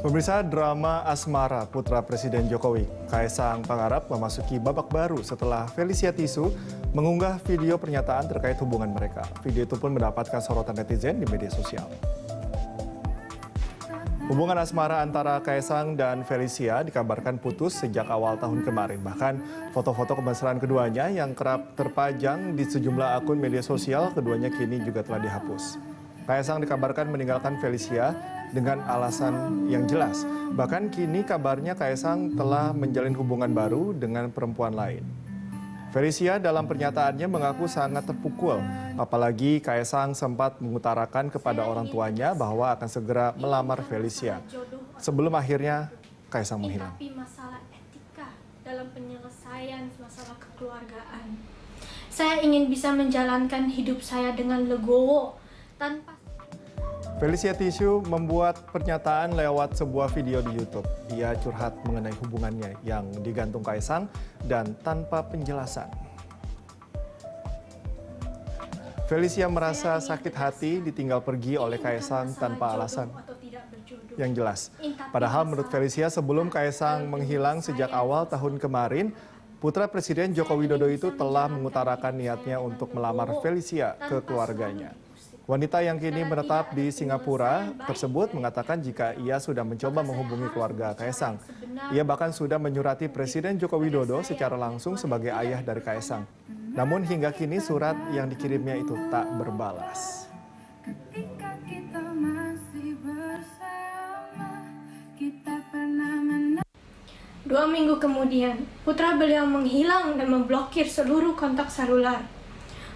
Pemirsa, drama asmara putra Presiden Jokowi, Kaisang Pangarep memasuki babak baru setelah Felicia Tisu mengunggah video pernyataan terkait hubungan mereka. Video itu pun mendapatkan sorotan netizen di media sosial. Hubungan asmara antara Kaisang dan Felicia dikabarkan putus sejak awal tahun kemarin. Bahkan foto-foto kemesraan keduanya yang kerap terpajang di sejumlah akun media sosial keduanya kini juga telah dihapus. Kaisang dikabarkan meninggalkan Felicia dengan alasan yang jelas. Bahkan kini kabarnya Kaisang telah menjalin hubungan baru dengan perempuan lain. Felicia dalam pernyataannya mengaku sangat terpukul, apalagi Kaisang sempat mengutarakan kepada orang tuanya bahwa akan segera melamar Felicia. Sebelum akhirnya Kaisang menghilang. Tapi masalah etika dalam penyelesaian masalah kekeluargaan. Saya ingin bisa menjalankan hidup saya dengan legowo tanpa. Felicia Tisu membuat pernyataan lewat sebuah video di YouTube. Ia curhat mengenai hubungannya yang digantung Kaisang dan tanpa penjelasan. Felicia merasa sakit hati ditinggal pergi oleh Kaisang tanpa alasan yang jelas. Padahal menurut Felicia sebelum Kaisang menghilang sejak awal tahun kemarin, putra Presiden Joko Widodo itu telah mengutarakan niatnya untuk melamar Felicia ke keluarganya. Wanita yang kini menetap di Singapura tersebut mengatakan jika ia sudah mencoba menghubungi keluarga Kaisang. Ia bahkan sudah menyurati Presiden Joko Widodo secara langsung sebagai ayah dari Kaisang. Namun hingga kini surat yang dikirimnya itu tak berbalas. 2 minggu kemudian, putra beliau menghilang dan memblokir seluruh kontak seluler.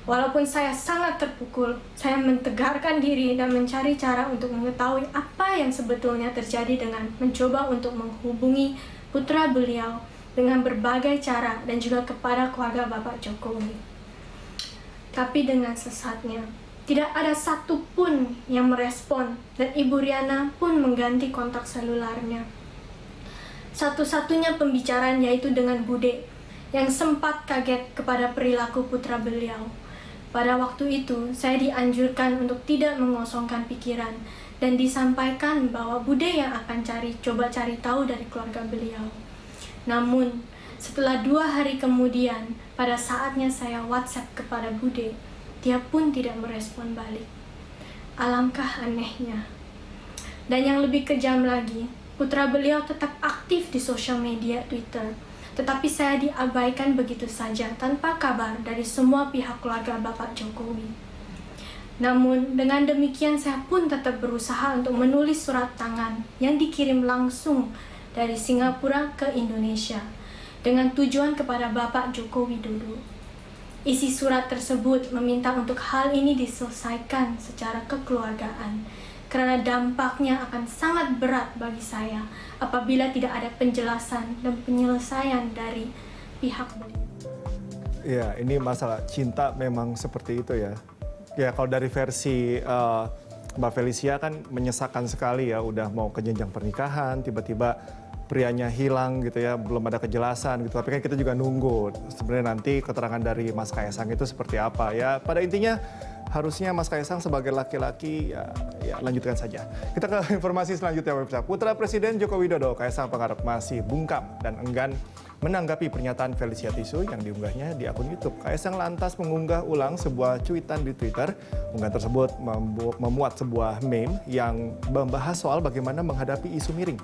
Walaupun saya sangat terpukul, saya mentegarkan diri dan mencari cara untuk mengetahui apa yang sebetulnya terjadi dengan mencoba untuk menghubungi putra beliau dengan berbagai cara dan juga kepada keluarga Bapak Jokowi. Tapi dengan sesatnya, tidak ada satupun yang merespon dan Ibu Riana pun mengganti kontak selulernya. Satu-satunya pembicaraan yaitu dengan Bude yang sempat kaget kepada perilaku putra beliau. Pada waktu itu, saya dianjurkan untuk tidak mengosongkan pikiran dan disampaikan bahwa Bude yang akan coba cari tahu dari keluarga beliau. Namun, setelah 2 hari kemudian, pada saatnya saya WhatsApp kepada Bude, dia pun tidak merespon balik. Alangkah anehnya. Dan yang lebih kejam lagi, putra beliau tetap aktif di sosial media Twitter. Tetapi saya diabaikan begitu saja tanpa kabar dari semua pihak keluarga Bapak Jokowi. Namun dengan demikian saya pun tetap berusaha untuk menulis surat tangan yang dikirim langsung dari Singapura ke Indonesia dengan tujuan kepada Bapak Joko Widodo. Isi surat tersebut meminta untuk hal ini diselesaikan secara kekeluargaan karena dampaknya akan sangat berat bagi saya apabila tidak ada penjelasan dan penyelesaian dari pihak beliau. Ya, ini masalah cinta memang seperti itu ya. Ya, kalau dari versi Mbak Felicia kan menyesakan sekali ya, udah mau ke jenjang pernikahan, tiba-tiba prianya hilang gitu ya, belum ada kejelasan gitu. Tapi kan kita juga nunggu sebenarnya nanti keterangan dari Mas Kaisang itu seperti apa ya. Pada intinya harusnya Mas Kaisang sebagai laki-laki ya lanjutkan saja. Kita ke informasi selanjutnya, pemirsa. Putra Presiden Joko Widodo, Kaisang Pangarep masih bungkam dan enggan menanggapi pernyataan Felicia Tisu yang diunggahnya di akun YouTube. Kaisang lantas mengunggah ulang sebuah cuitan di Twitter. Unggahan tersebut memuat sebuah meme yang membahas soal bagaimana menghadapi isu miring.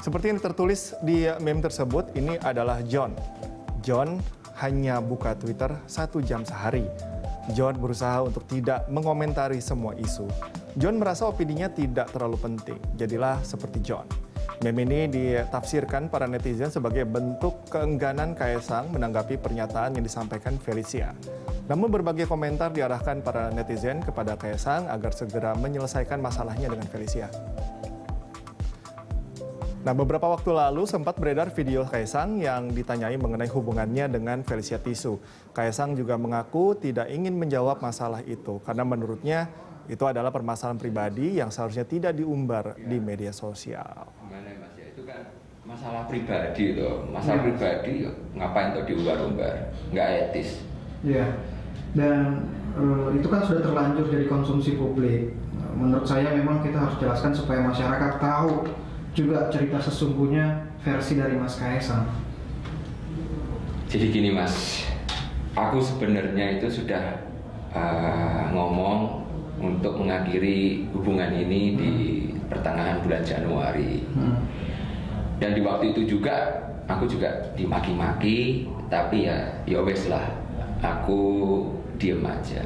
Seperti yang tertulis di meme tersebut, ini adalah John. John hanya buka Twitter 1 jam sehari. John berusaha untuk tidak mengomentari semua isu. John merasa opininya tidak terlalu penting. Jadilah seperti John. Meme ini ditafsirkan para netizen sebagai bentuk keengganan Kaisang menanggapi pernyataan yang disampaikan Felicia. Namun berbagai komentar diarahkan para netizen kepada Kaisang agar segera menyelesaikan masalahnya dengan Felicia. Nah, beberapa waktu lalu sempat beredar video Kaisang yang ditanyai mengenai hubungannya dengan Felicia Tisu. Kaisang juga mengaku tidak ingin menjawab masalah itu karena menurutnya itu adalah permasalahan pribadi yang seharusnya tidak diumbar di media sosial. Gimana Mas ya, itu kan masalah pribadi loh. Masalah pribadi ngapain tuh diumbar-umbar? Nggak etis. Ya, dan itu kan sudah terlanjur dari konsumsi publik. menurut saya memang kita harus jelaskan supaya masyarakat tahu juga cerita sesungguhnya versi dari Mas Kaisang. Jadi gini Mas, aku sebenarnya itu sudah ngomong untuk mengakhiri hubungan ini di pertengahan bulan Januari. Dan di waktu itu juga aku juga dimaki-maki, tapi ya wes lah, aku diem aja.